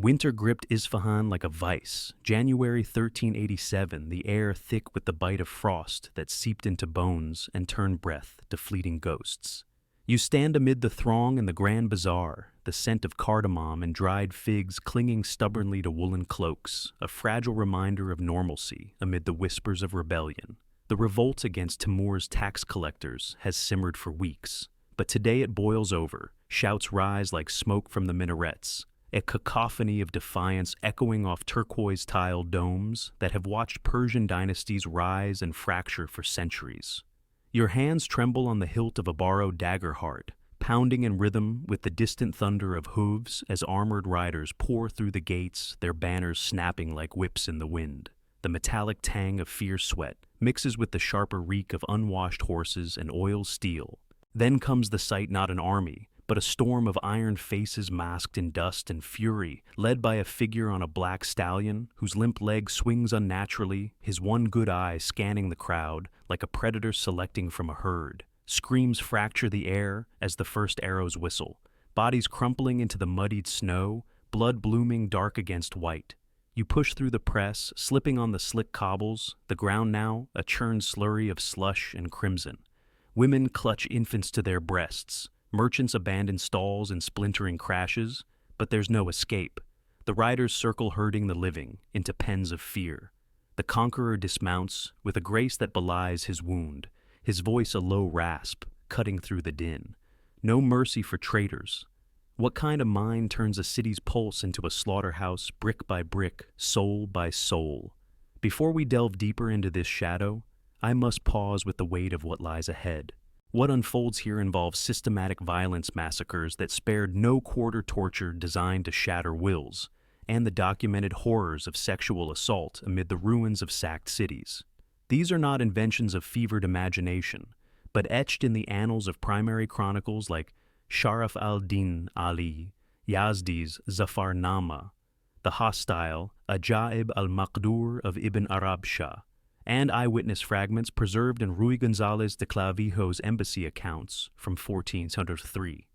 Winter gripped Isfahan like a vice. January 1387, the air thick with the bite of frost that seeped into bones and turned breath to fleeting ghosts. You stand amid the throng in the Grand Bazaar, the scent of cardamom and dried figs clinging stubbornly to woolen cloaks, a fragile reminder of normalcy amid the whispers of rebellion. The revolt against Timur's tax collectors has simmered for weeks, but today it boils over. Shouts rise like smoke from the minarets, a cacophony of defiance echoing off turquoise-tiled domes that have watched Persian dynasties rise and fracture for centuries. Your hands tremble on the hilt of a borrowed dagger heart, pounding in rhythm with the distant thunder of hooves as armored riders pour through the gates, their banners snapping like whips in the wind. The metallic tang of fierce sweat mixes with the sharper reek of unwashed horses and oiled steel. Then comes the sight not an army, but a storm of iron faces masked in dust and fury, led by a figure on a black stallion whose limp leg swings unnaturally, his one good eye scanning the crowd like a predator selecting from a herd. Screams fracture the air as the first arrows whistle, bodies crumpling into the muddied snow, blood blooming dark against white. You push through the press, slipping on the slick cobbles, the ground now a churned slurry of slush and crimson. Women clutch infants to their breasts. Merchants abandon stalls in splintering crashes, but there's no escape. The riders circle herding the living into pens of fear. The conqueror dismounts with a grace that belies his wound, his voice a low rasp, cutting through the din. No mercy for traitors. What kind of mind turns a city's pulse into a slaughterhouse brick by brick, soul by soul? Before we delve deeper into this shadow, I must pause with the weight of what lies ahead. What unfolds here involves systematic violence massacres that spared no quarter torture designed to shatter wills, and the documented horrors of sexual assault amid the ruins of sacked cities. These are not inventions of fevered imagination, but etched in the annals of primary chronicles like Sharaf al-Din Ali, Yazdi's Zafarnama, the hostile Ajaib al-Maqdur of Ibn Arab Shah, and eyewitness fragments preserved in Ruy González de Clavijo's embassy accounts from 1403.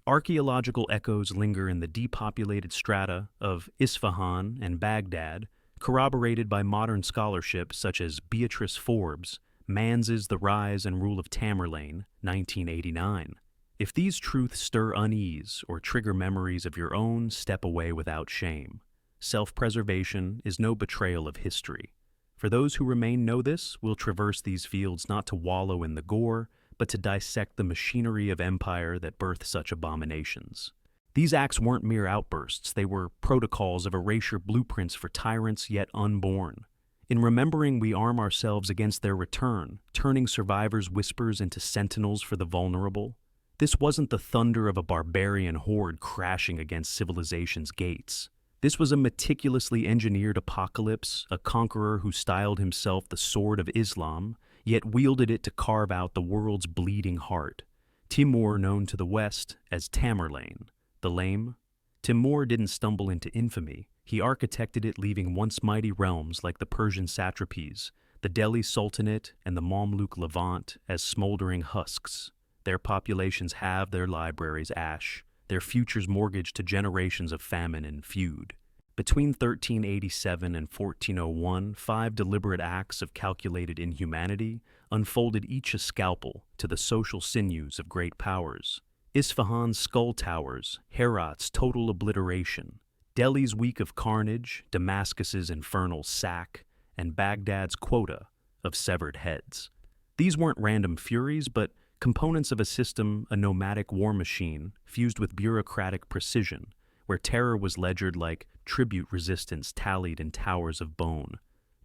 Archaeological echoes linger in the depopulated strata of Isfahan and Baghdad, corroborated by modern scholarship such as Beatrice Forbes' Man's The Rise and Rule of Tamerlane, 1989. If these truths stir unease or trigger memories of your own, step away without shame. Self-preservation is no betrayal of history. For those who remain know this, will traverse these fields not to wallow in the gore, but to dissect the machinery of empire that birthed such abominations. These acts weren't mere outbursts, they were protocols of erasure blueprints for tyrants yet unborn. In remembering, we arm ourselves against their return, turning survivors' whispers into sentinels for the vulnerable. This wasn't the thunder of a barbarian horde crashing against civilization's gates. This was a meticulously engineered apocalypse, a conqueror who styled himself the Sword of Islam, yet wielded it to carve out the world's bleeding heart. Timur, known to the West as Tamerlane, the lame. Timur didn't stumble into infamy. He architected it, leaving once mighty realms like the Persian satrapies, the Delhi Sultanate, and the Mamluk Levant as smoldering husks. Their populations halved, their libraries ash, their futures mortgaged to generations of famine and feud. Between 1387 and 1401, 5 deliberate acts of calculated inhumanity unfolded, each a scalpel to the social sinews of great powers. Isfahan's skull towers, Herat's total obliteration, Delhi's week of carnage, Damascus's infernal sack, and Baghdad's quota of severed heads. These weren't random furies, but components of a system, a nomadic war machine, fused with bureaucratic precision, where terror was ledgered like tribute resistance tallied in towers of bone.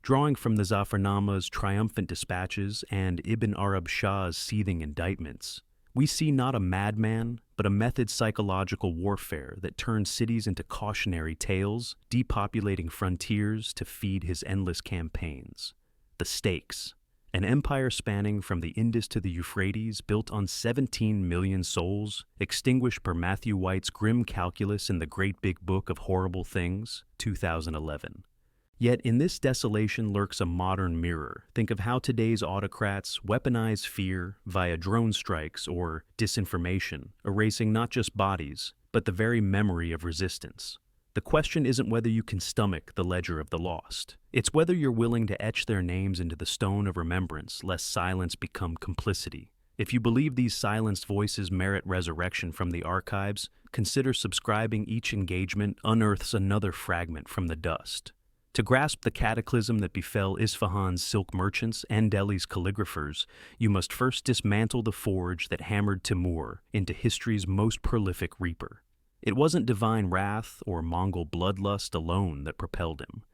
Drawing from the Zafarnama's triumphant dispatches and Ibn Arab Shah's seething indictments, we see not a madman, but a method psychological warfare that turned cities into cautionary tales, depopulating frontiers to feed his endless campaigns. The stakes. An empire spanning from the Indus to the Euphrates, built on 17 million souls, extinguished per Matthew White's grim calculus in the Great Big Book of Horrible Things, 2011. Yet in this desolation lurks a modern mirror. Think of how today's autocrats weaponize fear via drone strikes or disinformation, erasing not just bodies, but the very memory of resistance. The question isn't whether you can stomach the ledger of the lost. It's whether you're willing to etch their names into the stone of remembrance, lest silence become complicity. If you believe these silenced voices merit resurrection from the archives, consider subscribing. Each engagement unearths another fragment from the dust. To grasp the cataclysm that befell Isfahan's silk merchants and Delhi's calligraphers, you must first dismantle the forge that hammered Timur into history's most prolific reaper. It wasn't divine wrath or Mongol bloodlust alone that propelled him.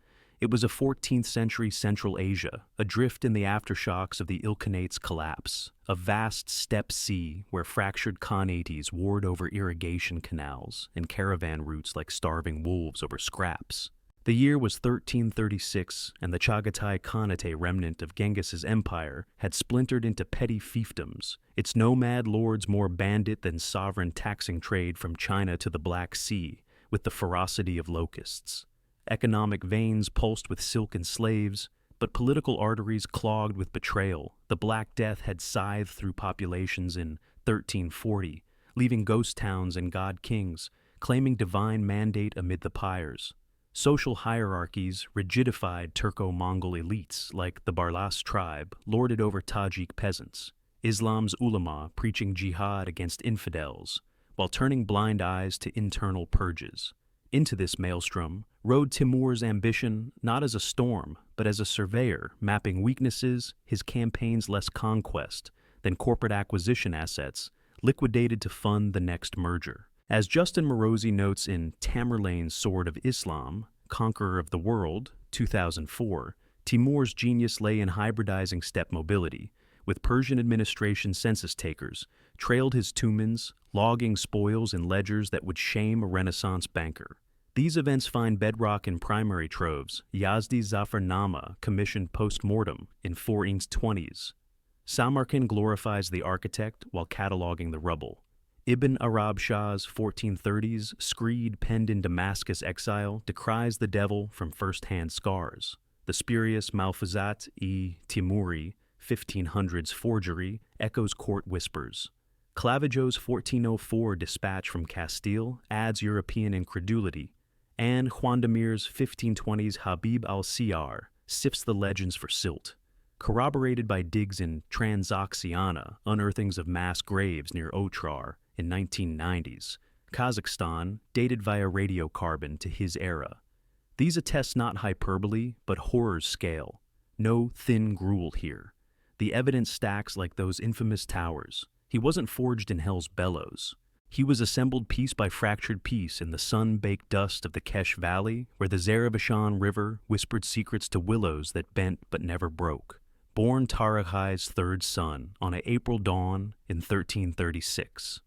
It was a 14th century Central Asia, adrift in the aftershocks of the Ilkhanate's collapse, a vast steppe sea where fractured khanates warred over irrigation canals and caravan routes like starving wolves over scraps. The year was 1336, and the Chagatai Khanate remnant of Genghis's empire had splintered into petty fiefdoms, its nomad lords more bandit than sovereign, taxing trade from China to the Black Sea with the ferocity of locusts. Economic veins pulsed with silk and slaves, but political arteries clogged with betrayal. The Black Death had scythed through populations in 1340, leaving ghost towns and god kings, claiming divine mandate amid the pyres. Social hierarchies rigidified Turco-Mongol elites like the Barlas tribe lorded over Tajik peasants, Islam's ulama preaching jihad against infidels, while turning blind eyes to internal purges. Into this maelstrom rode Timur's ambition not as a storm, but as a surveyor mapping weaknesses, his campaigns less conquest than corporate acquisition assets, liquidated to fund the next merger. As Justin Morosi notes in Tamerlane's Sword of Islam, Conqueror of the World, 2004, Timur's genius lay in hybridizing steppe mobility, with Persian administration census takers, trailed his tumans, logging spoils in ledgers that would shame a Renaissance banker. These events find bedrock in primary troves. Yazdi's Zafarnama, commissioned post-mortem in 4th 20s. Samarkand glorifies the architect while cataloging the rubble. Ibn Arab Shah's 1430s screed penned in Damascus exile decries the devil from first-hand scars. The spurious Malfuzat-e-Timuri 1500s forgery echoes court whispers. Clavijo's 1404 dispatch from Castile adds European incredulity, and Juan Demir's 1520s Habib al-Siyar sifts the legends for silt. Corroborated by digs in Transoxiana, unearthings of mass graves near Otrar in 1990s, Kazakhstan dated via radiocarbon to his era. These attest not hyperbole, but horror's scale. No thin gruel here. The evidence stacks like those infamous towers. He wasn't forged in hell's bellows. He was assembled piece by fractured piece in the sun-baked dust of the Kesh Valley, where the Zarabashan River whispered secrets to willows that bent but never broke. Born Taraghai's third son on an April dawn in 1336.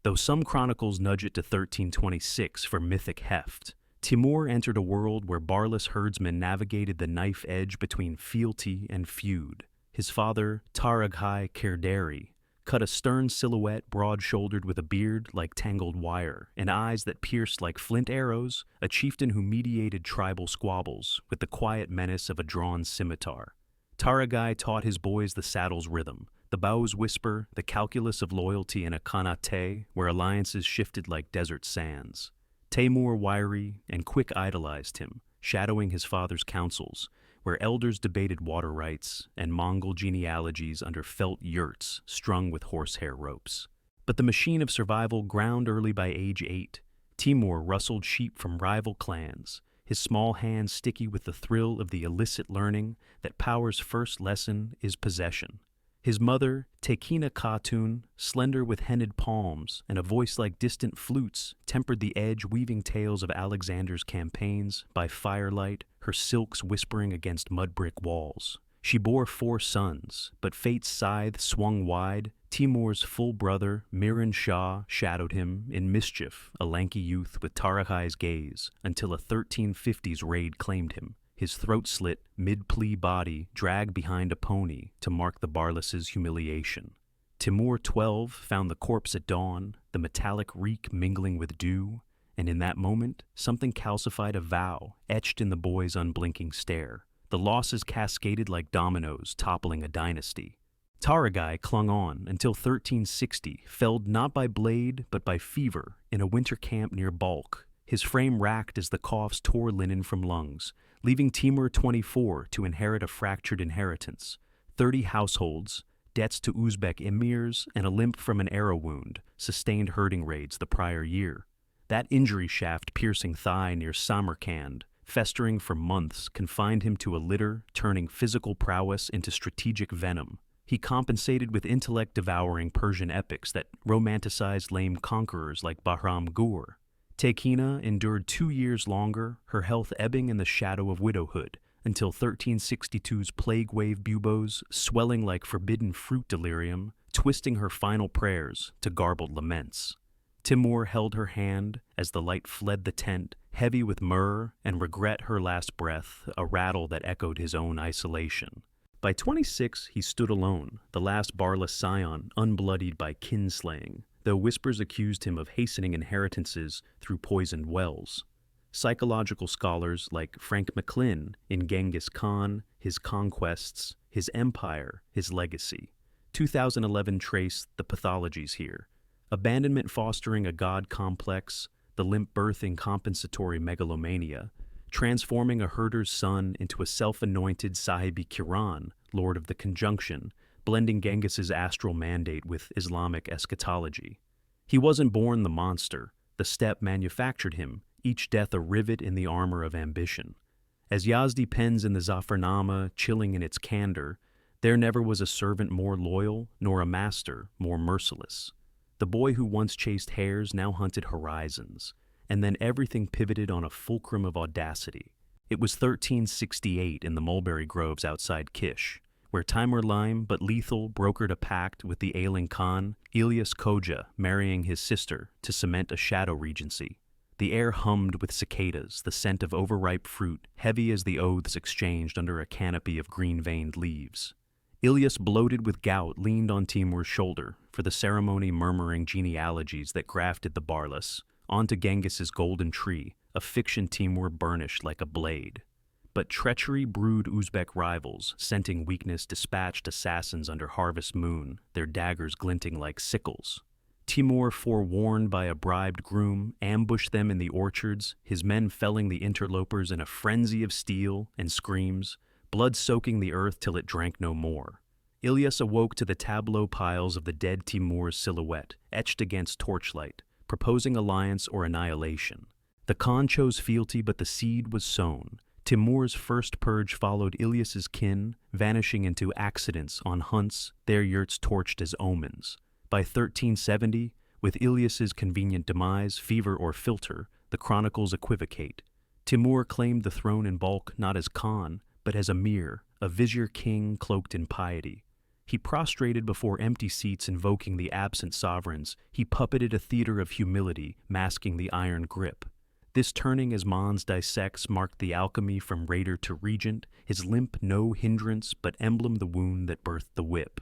Though some chronicles nudge it to 1326 for mythic heft, Timur entered a world where barless herdsmen navigated the knife edge between fealty and feud. His father, Taraghai Kerderi, cut a stern silhouette broad-shouldered with a beard like tangled wire and eyes that pierced like flint arrows, a chieftain who mediated tribal squabbles with the quiet menace of a drawn scimitar. Taraghai taught his boys the saddle's rhythm, the bow's whisper, the calculus of loyalty in a khanate where alliances shifted like desert sands. Timur, wiry and quick, idolized him, shadowing his father's counsels, where elders debated water rights and Mongol genealogies under felt yurts strung with horsehair ropes. But the machine of survival ground early. By age 8, Timur rustled sheep from rival clans, his small hands sticky with the thrill of the illicit learning that power's first lesson is possession. His mother, Tekina Khatun, slender with henned palms and a voice like distant flutes, tempered the edge-weaving tales of Alexander's campaigns by firelight, her silks whispering against mud-brick walls. She bore 4 sons, but fate's scythe swung wide. Timur's full brother, Miran Shah, shadowed him, in mischief, a lanky youth with Taraghai's gaze, until a 1350s raid claimed him, his throat-slit, mid-plea body dragged behind a pony to mark the Barlas's humiliation. Timur 12 found the corpse at dawn, the metallic reek mingling with dew, and in that moment, something calcified a vow etched in the boy's unblinking stare. The losses cascaded like dominoes, toppling a dynasty. Taraghai clung on until 1360, felled not by blade but by fever in a winter camp near Balkh, his frame racked as the coughs tore linen from lungs, leaving Timur 24 to inherit a fractured inheritance, 30 households, debts to Uzbek emirs, and a limp from an arrow wound, sustained herding raids the prior year. That injury shaft piercing thigh near Samarkand, festering for months, confined him to a litter, turning physical prowess into strategic venom. He compensated with intellect-devouring Persian epics that romanticized lame conquerors like Bahram Gur. Tekina endured 2 years longer, her health ebbing in the shadow of widowhood, until 1362's plague wave buboes, swelling like forbidden fruit delirium, twisting her final prayers to garbled laments. Timur held her hand as the light fled the tent, heavy with myrrh and regret her last breath, a rattle that echoed his own isolation. By 26, he stood alone, the last barless scion unbloodied by kinslaying, though whispers accused him of hastening inheritances through poisoned wells. Psychological scholars like Frank McLynn in Genghis Khan, His Conquests, His Empire, His Legacy. 2011 traced the pathologies here. Abandonment fostering a god complex, the limp birthing compensatory megalomania, transforming a herder's son into a self-anointed Sahibi-Kiran, lord of the conjunction, blending Genghis's astral mandate with Islamic eschatology. He wasn't born the monster. The steppe manufactured him, each death a rivet in the armor of ambition. As Yazdi pens in the Zafarnama, chilling in its candor, there never was a servant more loyal, nor a master more merciless. The boy who once chased hares now hunted horizons, and then everything pivoted on a fulcrum of audacity. It was 1368 in the mulberry groves outside Kish, where Tamerlane, but lethal, brokered a pact with the ailing Khan, Ilyas Khoja, marrying his sister to cement a shadow regency. The air hummed with cicadas, the scent of overripe fruit, heavy as the oaths exchanged under a canopy of green-veined leaves. Ilyas, bloated with gout, leaned on Timur's shoulder for the ceremony, murmuring genealogies that grafted the barless onto Genghis's golden tree, a fiction Timur burnished like a blade. But treachery brewed Uzbek rivals, scenting weakness, dispatched assassins under harvest moon, their daggers glinting like sickles. Timur, forewarned by a bribed groom, ambushed them in the orchards, his men felling the interlopers in a frenzy of steel and screams, blood soaking the earth till it drank no more. Ilyas awoke to the tableau piles of the dead Timur's silhouette, etched against torchlight, proposing alliance or annihilation. The Khan chose fealty, but the seed was sown. Timur's first purge followed Ilyas's kin, vanishing into accidents on hunts, their yurts torched as omens. By 1370, with Ilyas's convenient demise, fever or filter, the chronicles equivocate. Timur claimed the throne in bulk not as Khan, but as Emir, a vizier king cloaked in piety. He prostrated before empty seats invoking the absent sovereigns. He puppeted a theater of humility, masking the iron grip. This turning as Mons dissects marked the alchemy from raider to regent, his limp no hindrance but emblem the wound that birthed the whip.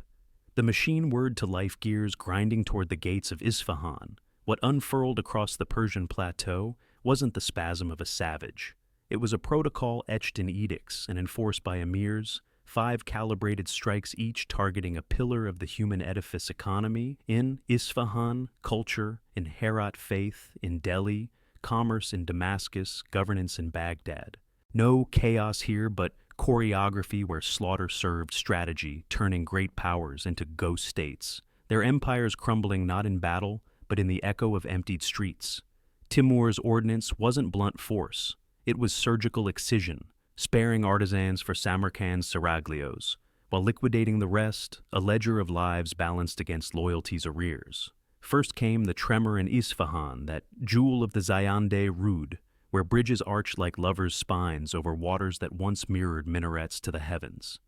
The machine whirred to life gears grinding toward the gates of Isfahan. What unfurled across the Persian plateau wasn't the spasm of a savage. It was a protocol etched in edicts and enforced by emirs, 5 calibrated strikes each targeting a pillar of the human edifice economy in Isfahan, culture, in Herat, faith, in Delhi, commerce in Damascus, governance in Baghdad. No chaos here, but choreography where slaughter served strategy, turning great powers into ghost states, their empires crumbling not in battle, but in the echo of emptied streets. Timur's ordinance wasn't blunt force. It was surgical excision, sparing artisans for Samarkand's seraglios, while liquidating the rest, a ledger of lives balanced against loyalty's arrears. First came the tremor in Isfahan, that jewel of the Zayande Rud, where bridges arched like lovers' spines over waters that once mirrored minarets to the heavens.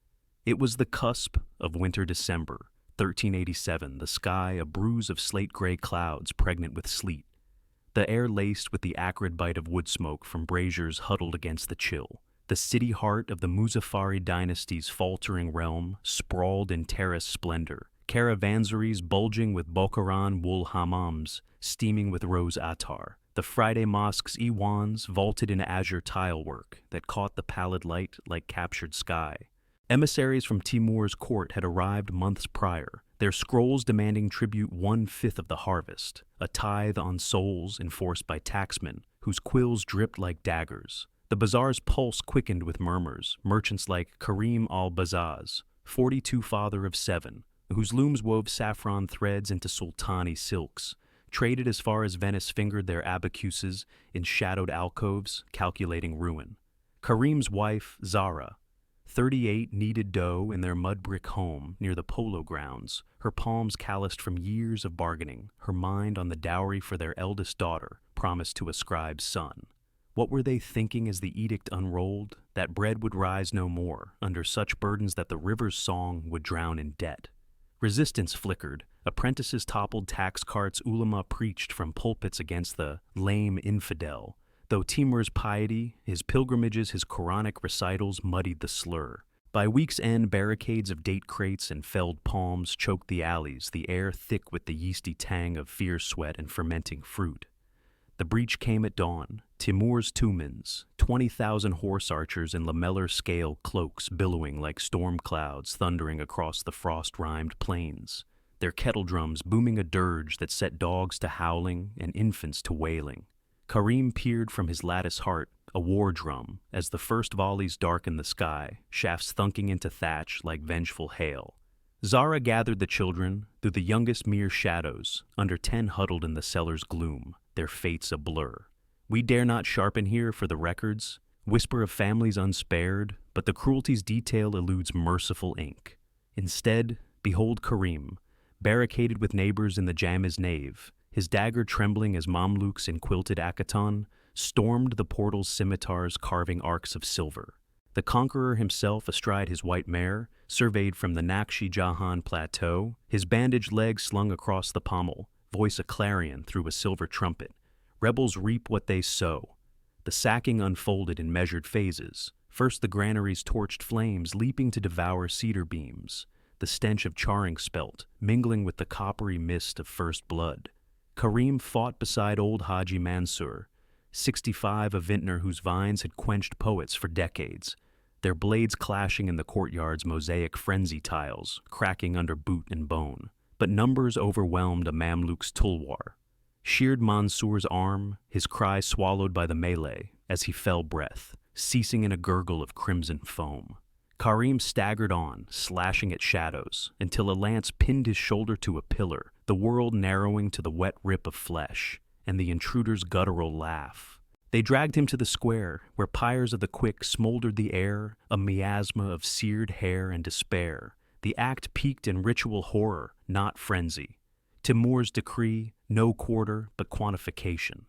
It was the cusp of winter December, 1387, the sky a bruise of slate-gray clouds pregnant with sleet, the air laced with the acrid bite of wood smoke from braziers huddled against the chill. The city heart of the Muzaffari dynasty's faltering realm sprawled in terrace splendor, caravanseries bulging with Bokharan wool hammams, steaming with rose attar. The Friday mosque's iwans vaulted in azure tilework that caught the pallid light like captured sky. Emissaries from Timur's court had arrived months prior, their scrolls demanding tribute 1/5 of the harvest, a tithe on souls enforced by taxmen, whose quills dripped like daggers. The bazaar's pulse quickened with murmurs, merchants like Karim al-Bazaz, 42 father of 7, whose looms wove saffron threads into sultani silks, traded as far as Venice fingered their abacuses in shadowed alcoves, calculating ruin. Karim's wife, Zahra, 38, kneaded dough in their mud brick home near the polo grounds, her palms calloused from years of bargaining, her mind on the dowry for their eldest daughter, promised to a scribe's son. What were they thinking as the edict unrolled? That bread would rise no more, under such burdens that the river's song would drown in debt. Resistance flickered. Apprentices toppled tax carts. Ulama preached from pulpits against the lame infidel, though Timur's piety, his pilgrimages, his Quranic recitals muddied the slur. By week's end, barricades of date crates and felled palms choked the alleys, the air thick with the yeasty tang of fierce sweat and fermenting fruit. The breach came at dawn. Timur's Tumans, 20,000 horse archers in lamellar scale cloaks billowing like storm clouds thundering across the frost-rimed plains, their kettle drums booming a dirge that set dogs to howling and infants to wailing. Karim peered from his lattice heart, a war drum, as the first volleys darkened the sky, shafts thunking into thatch like vengeful hail. Zahra gathered the children, through the youngest mere shadows, under 10 huddled in the cellar's gloom, their fates a blur. We dare not sharpen here for the records, whisper of families unspared, but the cruelty's detail eludes merciful ink. Instead, behold Karim, barricaded with neighbors in the Jami's nave, his dagger trembling as Mamluks in quilted akatan stormed the portal's scimitars carving arcs of silver. The conqueror himself astride his white mare, surveyed from the Nakshi Jahan plateau, his bandaged legs slung across the pommel, voice a clarion through a silver trumpet. Rebels reap what they sow. The sacking unfolded in measured phases. First the granary's torched flames leaping to devour cedar beams, the stench of charring spelt, mingling with the coppery mist of first blood. Karim fought beside old Haji Mansur, 65, a vintner whose vines had quenched poets for decades, their blades clashing in the courtyard's mosaic frenzy tiles, cracking under boot and bone. But numbers overwhelmed a Mamluk's tulwar. Sheared Mansur's arm, his cry swallowed by the melee as he fell breath, ceasing in a gurgle of crimson foam. Karim staggered on, slashing at shadows, until a lance pinned his shoulder to a pillar, the world narrowing to the wet rip of flesh, and the intruder's guttural laugh. They dragged him to the square, where pyres of the quick smoldered the air, a miasma of seared hair and despair. The act peaked in ritual horror, not frenzy. Timur's decree, no quarter, but quantification.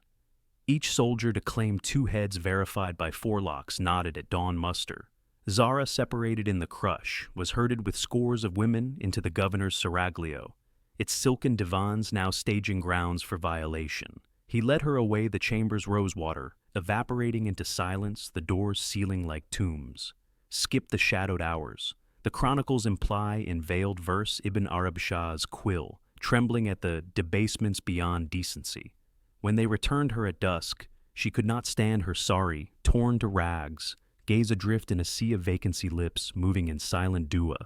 Each soldier declaimed 2 heads verified by forelocks nodded at dawn muster. Zahra, separated in the crush, was herded with scores of women into the governor's seraglio, its silken divans now staging grounds for violation. He led her away the chamber's rosewater, evaporating into silence, the doors sealing like tombs. Skip the shadowed hours. The chronicles imply in veiled verse Ibn Arab Shah's quill, trembling at the debasements beyond decency. When they returned her at dusk, she could not stand her sorry, torn to rags, gaze adrift in a sea of vacancy lips moving in silent dua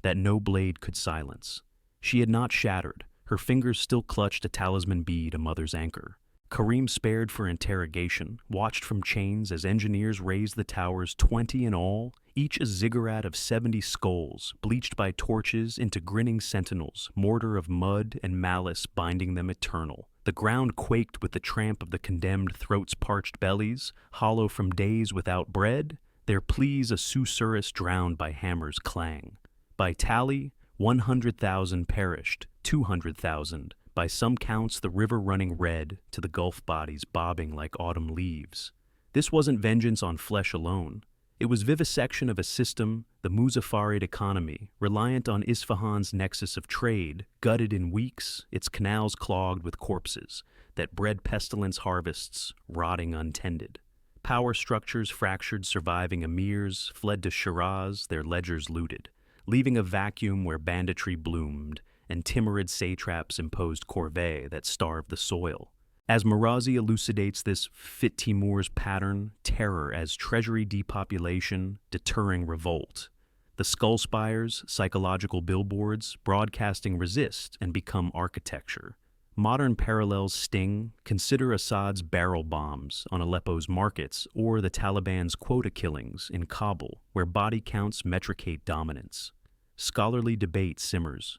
that no blade could silence. She had not shattered, her fingers still clutched a talisman bead, a mother's anchor. Karim, spared for interrogation, watched from chains as engineers raised the towers, 20 in all, each a ziggurat of 70 skulls, bleached by torches into grinning sentinels, mortar of mud and malice binding them eternal. The ground quaked with the tramp of the condemned throats' parched bellies, hollow from days without bread, their pleas a susurrus drowned by hammers' clang. By tally, 100,000 perished, 200,000, by some counts the river running red to the gulf bodies bobbing like autumn leaves. This wasn't vengeance on flesh alone. It was vivisection of a system, the Muzaffarid economy, reliant on Isfahan's nexus of trade, gutted in weeks, its canals clogged with corpses, that bred pestilence harvests, rotting untended. Power structures fractured surviving emirs fled to Shiraz, their ledgers looted, leaving a vacuum where banditry bloomed, and Timurid satraps imposed corvée that starved the soil. As Marazi elucidates this fit Timur's pattern, terror as treasury depopulation, deterring revolt. The skull spires, psychological billboards, broadcasting resist and become architecture. Modern parallels sting. Consider Assad's barrel bombs on Aleppo's markets or the Taliban's quota killings in Kabul, where body counts metricate dominance. Scholarly debate simmers.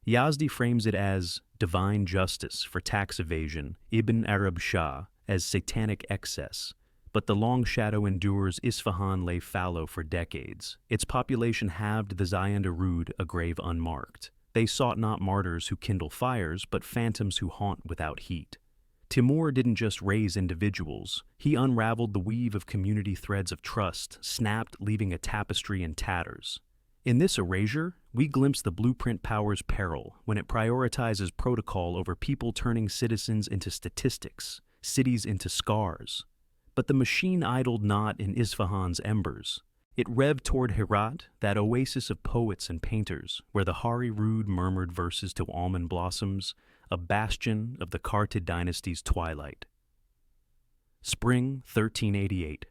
Yazdi frames it as divine justice for tax evasion, Ibn Arab Shah as satanic excess. But the long shadow endures. Isfahan lay fallow for decades. Its population halved, the Zayand-Arud a grave unmarked. They sought not martyrs who kindle fires, but phantoms who haunt without heat. Timur didn't just raise individuals. He unraveled the weave of community threads of trust, snapped, leaving a tapestry in tatters. In this erasure, we glimpse the blueprint power's peril when it prioritizes protocol over people, turning citizens into statistics, cities into scars. But the machine idled not in Isfahan's embers. It revved toward Herat, that oasis of poets and painters, where the Hari Rud murmured verses to almond blossoms, a bastion of the Kartid dynasty's twilight. Spring 1388.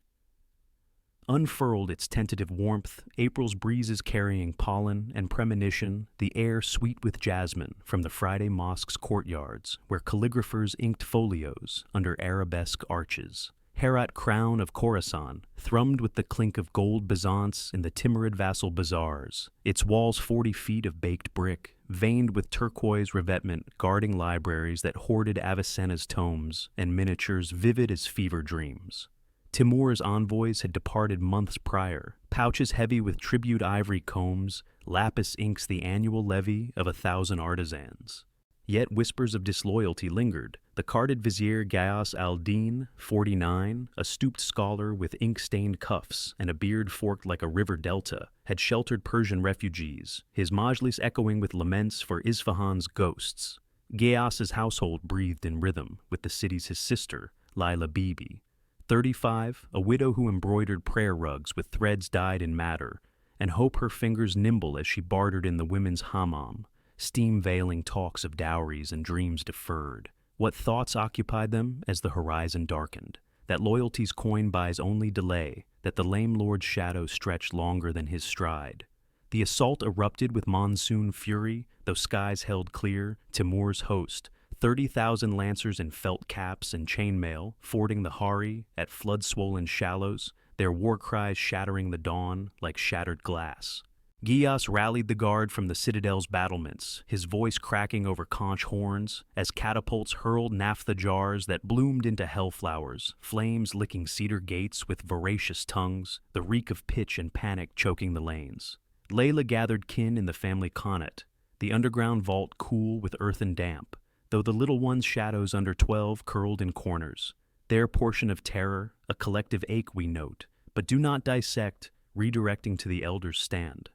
Unfurled its tentative warmth, April's breezes carrying pollen and premonition, the air sweet with jasmine from the Friday mosque's courtyards, where calligraphers inked folios under arabesque arches. Herat, crown of Khorasan, thrummed with the clink of gold bezants in the Timurid vassal bazaars, its walls 40 feet of baked brick, veined with turquoise revetment, guarding libraries that hoarded Avicenna's tomes and miniatures vivid as fever dreams. Timur's envoys had departed months prior, pouches heavy with tribute ivory combs, lapis inks the annual levy of 1,000 artisans. Yet whispers of disloyalty lingered. The carded vizier Ghiyas al-Din, 49, a stooped scholar with ink-stained cuffs and a beard forked like a river delta, had sheltered Persian refugees, his majlis echoing with laments for Isfahan's ghosts. Ghiyas's household breathed in rhythm with the city's his sister, Laila Bibi, 35, a widow who embroidered prayer rugs with threads dyed in madder, and hope her fingers nimble as she bartered in the women's hammam, steam-veiling talks of dowries and dreams deferred. What thoughts occupied them as the horizon darkened? That loyalty's coin buys only delay, that the lame lord's shadow stretched longer than his stride. The assault erupted with monsoon fury, though skies held clear. Timur's host, 30,000 lancers in felt caps and chainmail, fording the Hari at flood-swollen shallows, their war cries shattering the dawn like shattered glass. Ghiyas rallied the guard from the citadel's battlements, his voice cracking over conch horns, as catapults hurled naphtha jars that bloomed into hellflowers, flames licking cedar gates with voracious tongues, the reek of pitch and panic choking the lanes. Layla gathered kin in the family connaught, the underground vault cool with earth and damp, though the little one's shadows under 12 curled in corners. Their portion of terror, a collective ache we note, but do not dissect, redirecting to the elders' stand.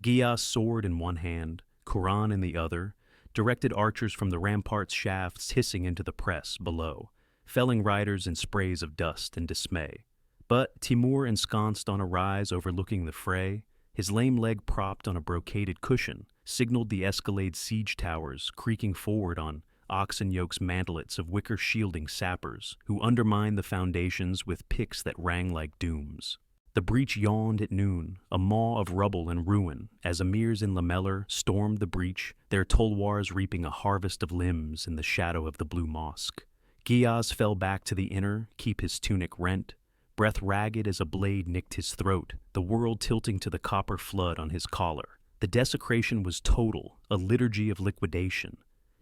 Ghiyas' sword in one hand, Quran in the other, directed archers from the rampart's shafts hissing into the press below, felling riders in sprays of dust and dismay. But Timur, ensconced on a rise overlooking the fray, his lame leg propped on a brocaded cushion, signaled the escalade siege towers creaking forward on oxen yokes mantlets of wicker shielding sappers who undermined the foundations with picks that rang like dooms. The breach yawned at noon, a maw of rubble and ruin, as emirs in lamellar stormed the breach, their tulwars reaping a harvest of limbs in the shadow of the blue mosque. Ghiyas fell back to the inner, keep his tunic rent, breath ragged as a blade nicked his throat, the world tilting to the copper flood on his collar. The desecration was total, a liturgy of liquidation.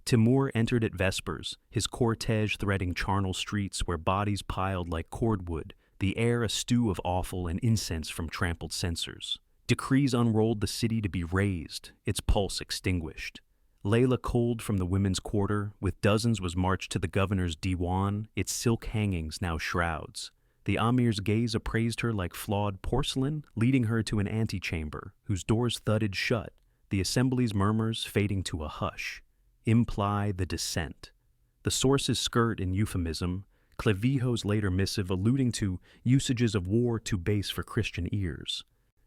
Timur entered at vespers, his cortege threading charnel streets where bodies piled like cordwood, the air a stew of offal and incense from trampled censers. Decrees unrolled the city to be razed, its pulse extinguished. Layla culled from the women's quarter, with dozens was marched to the governor's diwan, its silk hangings now shrouds. The amir's gaze appraised her like flawed porcelain, leading her to an antechamber, whose doors thudded shut, the assembly's murmurs fading to a hush. Imply the descent. The sources skirt in euphemism, Clavijo's later missive alluding to usages of war too base for Christian ears.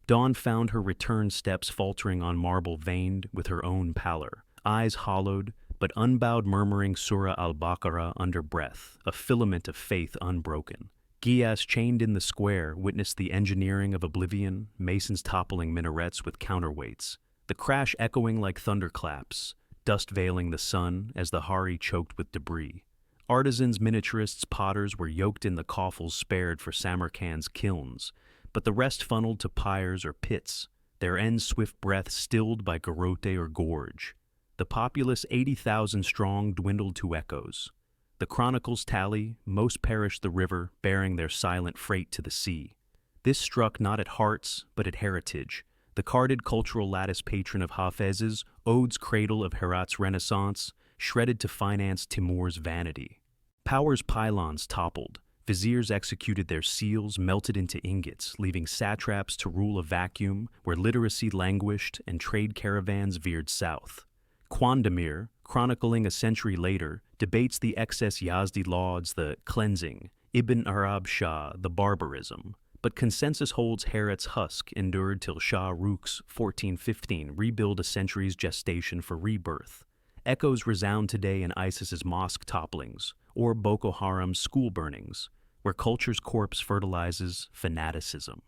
Dawn found her return steps faltering on marble veined with her own pallor, eyes hollowed, but unbowed murmuring Surah al-Baqarah under breath, a filament of faith unbroken. Ghiyas, chained in the square, witnessed the engineering of oblivion, masons toppling minarets with counterweights, the crash echoing like thunderclaps. dust veiling the sun as the hari choked with debris. Artisans, miniaturists, potters were yoked in the coffles spared for Samarkand's kilns, but the rest funneled to pyres or pits, their ends swift breath stilled by garrote or gorge. The populace, 80,000 strong, dwindled to echoes. The chronicles tally, most perished the river, bearing their silent freight to the sea. This struck not at hearts, but at heritage. The carded cultural lattice patron of Hafez's, Ode's cradle of Herat's renaissance, shredded to finance Timur's vanity. Power's pylons toppled. Viziers executed their seals, melted into ingots, leaving satraps to rule a vacuum where literacy languished and trade caravans veered south. Quandamir, chronicling a century later, debates the excess Yazdi lauds the cleansing, Ibn Arab Shah the barbarism, but consensus holds Herat's husk endured till Shah Rukh's 1415 rebuild a century's gestation for rebirth. Echoes resound today in ISIS's mosque topplings or Boko Haram's school burnings, where culture's corpse fertilizes fanaticism.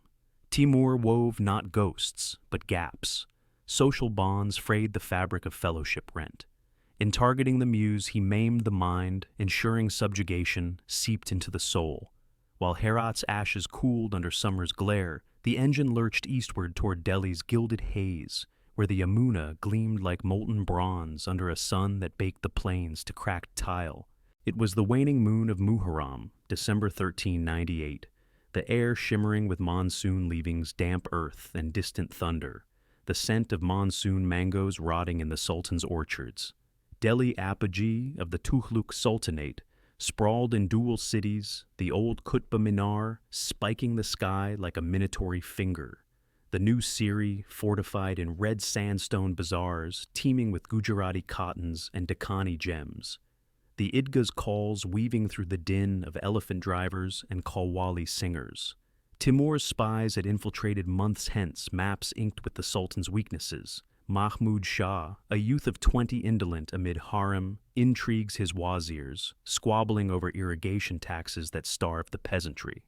Timur wove not ghosts, but gaps. Social bonds frayed the fabric of fellowship rent. In targeting the muse, he maimed the mind, ensuring subjugation seeped into the soul. While Herat's ashes cooled under summer's glare, the engine lurched eastward toward Delhi's gilded haze, where the Yamuna gleamed like molten bronze under a sun that baked the plains to cracked tile. It was the waning moon of Muharram, December 1398, the air shimmering with monsoon leavings, damp earth, and distant thunder, the scent of monsoon mangoes rotting in the Sultan's orchards. Delhi, apogee of the Tughlaq Sultanate, sprawled in dual cities, the old Qutb Minar spiking the sky like a minatory finger. The new Syria, fortified in red sandstone bazaars, teeming with Gujarati cottons and Deccani gems. The Idgah's calls weaving through the din of elephant drivers and Qawwali singers. Timur's spies had infiltrated months hence maps inked with the Sultan's weaknesses. Mahmud Shah, a youth of 20 indolent amid harem, intrigues his wazirs, squabbling over irrigation taxes that starved the peasantry.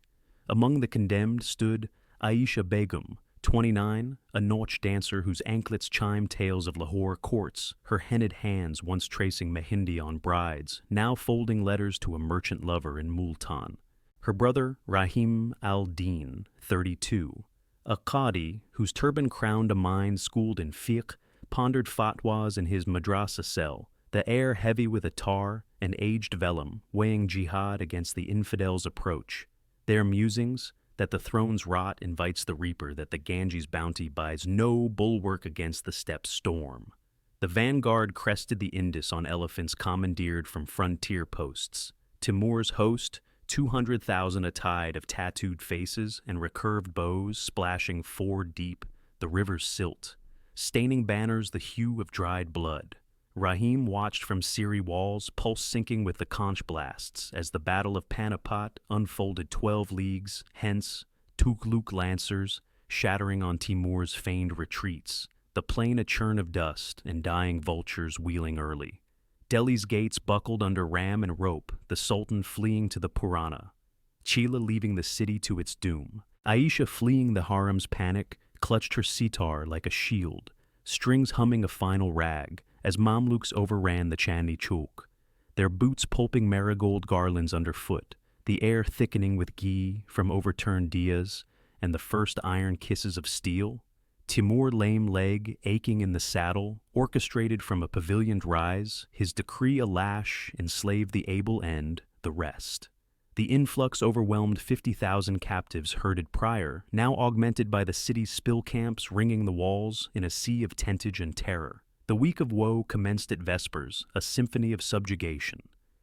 Among the condemned stood Aisha Begum, 29, a nautch dancer whose anklets chimed tales of Lahore courts, her henned hands once tracing mehndi on brides, now folding letters to a merchant lover in Multan. Her brother, Rahim al-Din, 32, a qadi whose turban crowned a mind schooled in fiqh, pondered fatwas in his madrasa cell, the air heavy with attar and aged vellum, weighing jihad against the infidel's approach. Their musings, that the throne's rot invites the reaper, that the Ganges bounty buys no bulwark against the steppe storm. The vanguard crested the Indus on elephants commandeered from frontier posts. Timur's host, 200,000 a tide of tattooed faces and recurved bows splashing 4 deep, the river's silt, staining banners the hue of dried blood. Rahim watched from Siri walls, pulse sinking with the conch blasts, as the Battle of Panipat unfolded 12 leagues, hence Tughlaq lancers, shattering on Timur's feigned retreats, the plain a churn of dust and dying vultures wheeling early. Delhi's gates buckled under ram and rope, the Sultan fleeing to the Purana. Chila leaving the city to its doom. Aisha, fleeing the harem's panic, clutched her sitar like a shield, strings humming a final rag, as Mamluks overran the Chandni Chowk, their boots pulping marigold garlands underfoot, the air thickening with ghee from overturned diyas and the first iron kisses of steel. Timur, lame leg, aching in the saddle, orchestrated from a pavilioned rise, his decree a lash, enslaved the able end, the rest. The influx overwhelmed 50,000 captives herded prior, now augmented by the city's spill camps ringing the walls in a sea of tentage and terror. The week of woe commenced at vespers, a symphony of subjugation.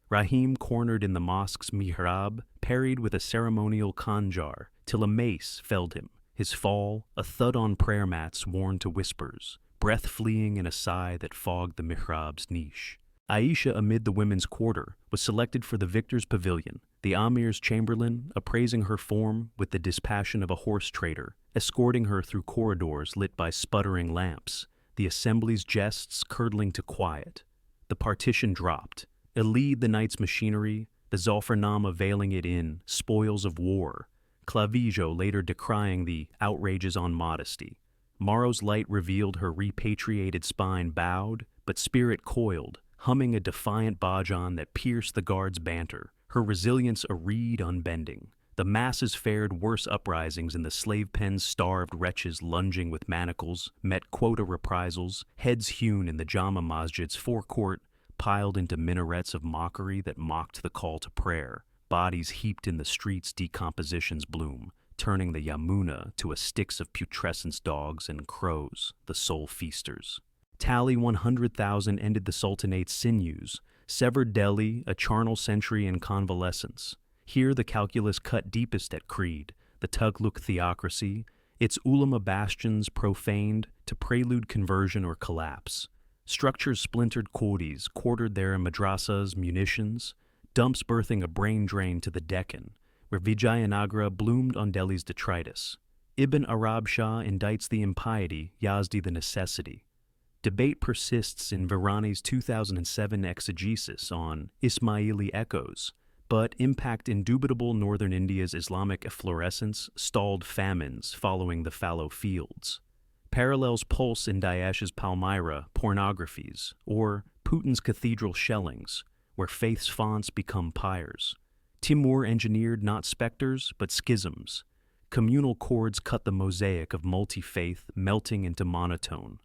Rahim, cornered in the mosque's mihrab, parried with a ceremonial khanjar, till a mace felled him, his fall a thud on prayer mats worn to whispers, breath fleeing in a sigh that fogged the mihrab's niche. Aisha, amid the women's quarter, was selected for the victor's pavilion, the Amir's chamberlain appraising her form with the dispassion of a horse trader, escorting her through corridors lit by sputtering lamps, the assembly's jests curdling to quiet. The partition dropped. Elide the night's machinery, the Zaffarnama veiling it in, spoils of war. Clavijo later decrying the outrages on modesty. Morrow's light revealed her repatriated spine bowed, but spirit coiled, humming a defiant bajan that pierced the guards' banter, her resilience a reed unbending. The masses fared worse uprisings in the slave pens, starved wretches lunging with manacles, met quota reprisals, heads hewn in the Jama Masjid's forecourt, piled into minarets of mockery that mocked the call to prayer, bodies heaped in the streets, decomposition's bloom, turning the Yamuna to a Styx of putrescence, dogs and crows, the sole feasters. Tally 100,000 ended the Sultanate's sinews, severed Delhi, a charnel century in convalescence. Here the calculus cut deepest at creed, the Tughlaq theocracy, its ulama bastions profaned to prelude conversion or collapse. Structures splintered, quotas quartered their madrasas, munitions, dumps birthing a brain drain to the Deccan, where Vijayanagara bloomed on Delhi's detritus. Ibn Arab Shah indicts the impiety, Yazdi the necessity. Debate persists in Virani's 2007 exegesis on Ismaili echoes, but impact indubitable northern India's Islamic efflorescence stalled famines following the fallow fields. Parallels pulse in Daesh's Palmyra pornographies, or Putin's cathedral shellings, where faith's fonts become pyres. Timur engineered not specters, but schisms. Communal chords cut the mosaic of multi-faith, melting into monotone.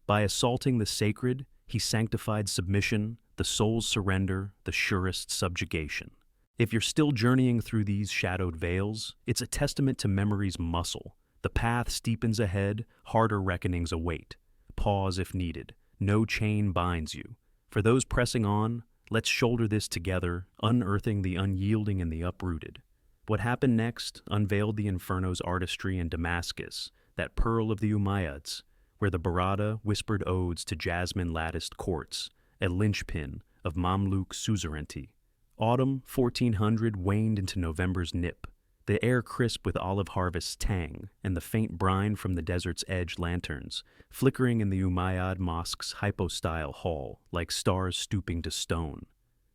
By assaulting the sacred, he sanctified submission, the soul's surrender, the surest subjugation. If you're still journeying through these shadowed veils, it's a testament to memory's muscle. The path steepens ahead, harder reckonings await. Pause if needed. No chain binds you. For those pressing on, let's shoulder this together, unearthing the unyielding and the uprooted. What happened next unveiled the inferno's artistry in Damascus, that pearl of the Umayyads, where the Barada whispered odes to jasmine-latticed courts, a linchpin of Mamluk suzerainty. Autumn 1400 waned into November's nip, the air crisp with olive harvest's tang and the faint brine from the desert's edge lanterns, flickering in the Umayyad Mosque's hypostyle hall like stars stooping to stone.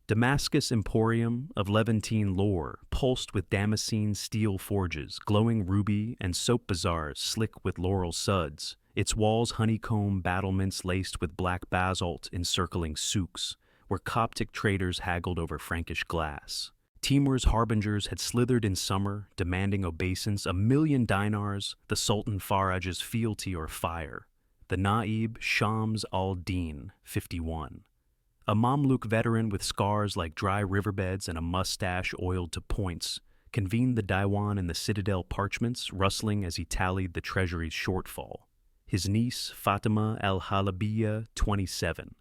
Damascus emporium of Levantine lore pulsed with Damascene steel forges, glowing ruby and soap bazaars slick with laurel suds, its walls honeycomb battlements laced with black basalt encircling souks, where Coptic traders haggled over Frankish glass. Timur's harbingers had slithered in summer, demanding obeisance, 1,000,000 dinars, the Sultan Faraj's fealty or fire. The Naib Shams al-Din, 51. A Mamluk veteran with scars like dry riverbeds and a mustache oiled to points, convened the Diwan in the citadel parchments, rustling as he tallied the treasury's shortfall. His niece, Fatima al-Halabiyya, 27.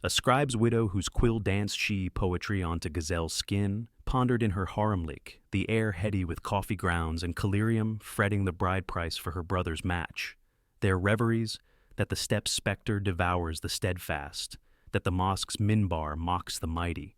A scribe's widow whose quill danced she poetry onto gazelle skin, pondered in her haremlik, the air heady with coffee grounds and collyrium fretting the bride price for her brother's match. Their reveries, that the stepp's specter devours the steadfast, that the mosque's minbar mocks the mighty.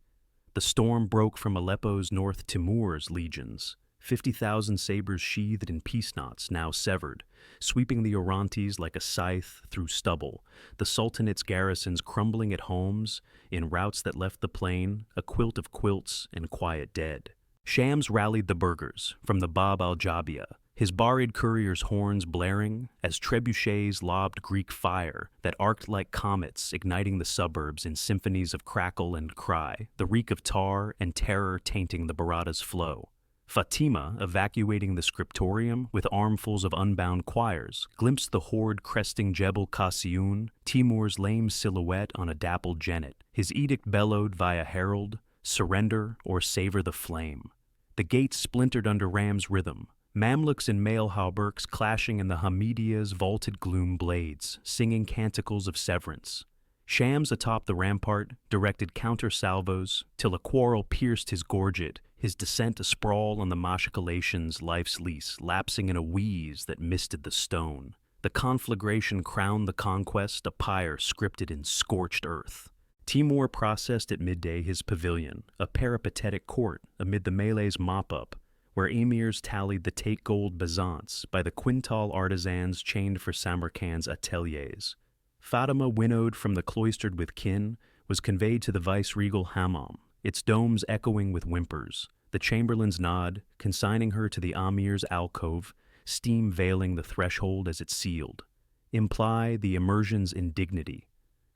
The storm broke from Aleppo's north Timur's legions, 50,000 sabers sheathed in peace knots now severed, sweeping the Orontes like a scythe through stubble, the Sultanate's garrisons crumbling at homes, in routes that left the plain, a quilt of quilts and quiet dead. Shams rallied the burghers, from the Bab al-Jabia, his barred couriers' horns blaring, as trebuchets lobbed Greek fire that arced like comets, igniting the suburbs in symphonies of crackle and cry, the reek of tar and terror tainting the Barada's flow. Fatima, evacuating the scriptorium with armfuls of unbound choirs, glimpsed the horde cresting Jebel Qasiyun, Timur's lame silhouette on a dappled jennet. His edict bellowed via herald, surrender or savor the flame. The gates splintered under Ram's rhythm, Mamluks in mail hauberks clashing in the Hamidiya's vaulted gloom blades, singing canticles of severance. Shams atop the rampart directed counter-salvos till a quarrel pierced his gorget, his descent asprawl on the machicolation's life's lease, lapsing in a wheeze that misted the stone. The conflagration crowned the conquest, a pyre scripted in scorched earth. Timur processed at midday his pavilion, a peripatetic court amid the melee's mop-up, where emirs tallied the take-gold bezants by the quintal artisans chained for Samarkand's ateliers. Fatima, winnowed from the cloistered with kin, was conveyed to the vice-regal hammam, its domes echoing with whimpers, the chamberlain's nod, consigning her to the amir's alcove, steam veiling the threshold as it sealed. Imply the immersion's indignity.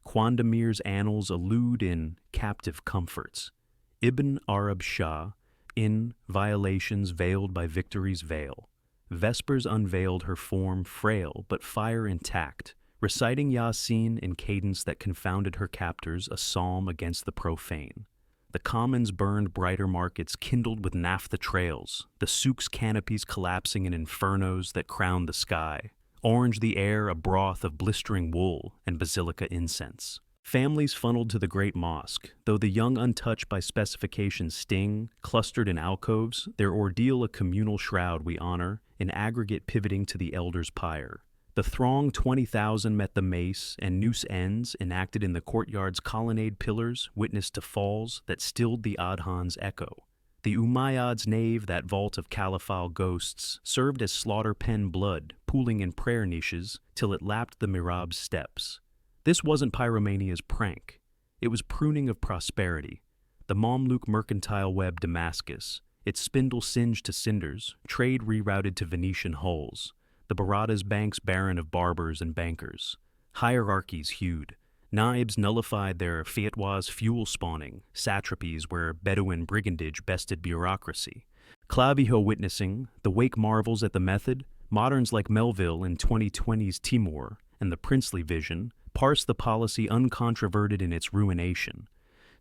Quandamir's annals allude in Captive Comforts. Ibn Arab Shah, in Violations Veiled by Victory's Veil. Vespers unveiled her form frail but fire intact, reciting Yasin in cadence that confounded her captors, a psalm against the profane. The commons burned brighter markets kindled with naphtha trails, the souk's canopies collapsing in infernos that crowned the sky. Orange the air a broth of blistering wool and basilica incense. Families funneled to the great mosque, though the young untouched by specification's sting, clustered in alcoves, their ordeal a communal shroud we honor, in aggregate pivoting to the elder's pyre. The throng 20,000 met the mace and noose ends enacted in the courtyard's colonnade pillars witnessed to falls that stilled the Adhan's echo. The Umayyad's nave, that vault of caliphal ghosts, served as slaughter pen blood, pooling in prayer niches till it lapped the mihrab's steps. This wasn't pyromania's prank. It was pruning of prosperity. The Mamluk mercantile web Damascus, its spindle singed to cinders, trade rerouted to Venetian hulls. The Barada's banks barren of barbers and bankers. Hierarchies hewed. Naibs nullified their fatwas fuel spawning, satrapies where Bedouin brigandage bested bureaucracy. Clavijo witnessing, the wake marvels at the method, moderns like Melville in 2020's Timur, and the princely vision, parse the policy uncontroverted in its ruination.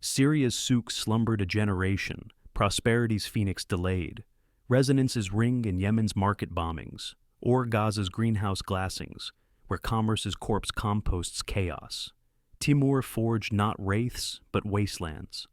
Syria's souk slumbered a generation, prosperity's phoenix delayed. Resonances ring in Yemen's market bombings, or Gaza's greenhouse glassings, where commerce's corpse composts chaos. Timur forged not wraiths, but wastelands.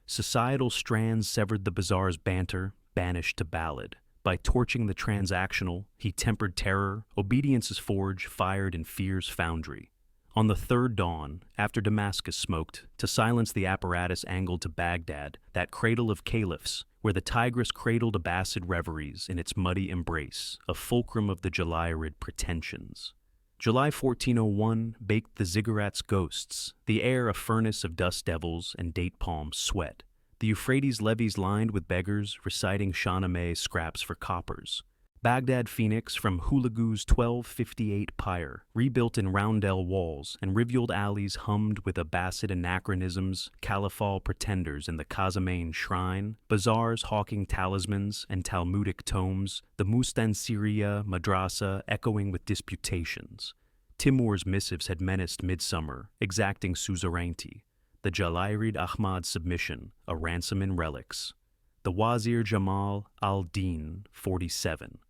Societal strands severed the bazaar's banter, banished to ballad. By torching the transactional, he tempered terror, obedience's forge fired in fear's foundry. On the third dawn, after Damascus smoked, to silence the apparatus angled to Baghdad, that cradle of caliphs, where the Tigris cradled Abbasid reveries in its muddy embrace, a fulcrum of the Jalayirid pretensions. July 1401 baked the ziggurats' ghosts, the air a furnace of dust devils and date palm sweat. The Euphrates levees lined with beggars reciting Shahnameh scraps for coppers. Baghdad Phoenix from Hulagu's 1258 pyre, rebuilt in roundel walls, and rivulet alleys hummed with Abbasid anachronisms, caliphal pretenders in the Kazamain shrine, bazaars hawking talismans and Talmudic tomes, the Mustansiriya madrasa echoing with disputations. Timur's missives had menaced midsummer, exacting suzerainty. The Jalayirid Ahmad submission, a ransom in relics. The Wazir Jamal al-Din, 47.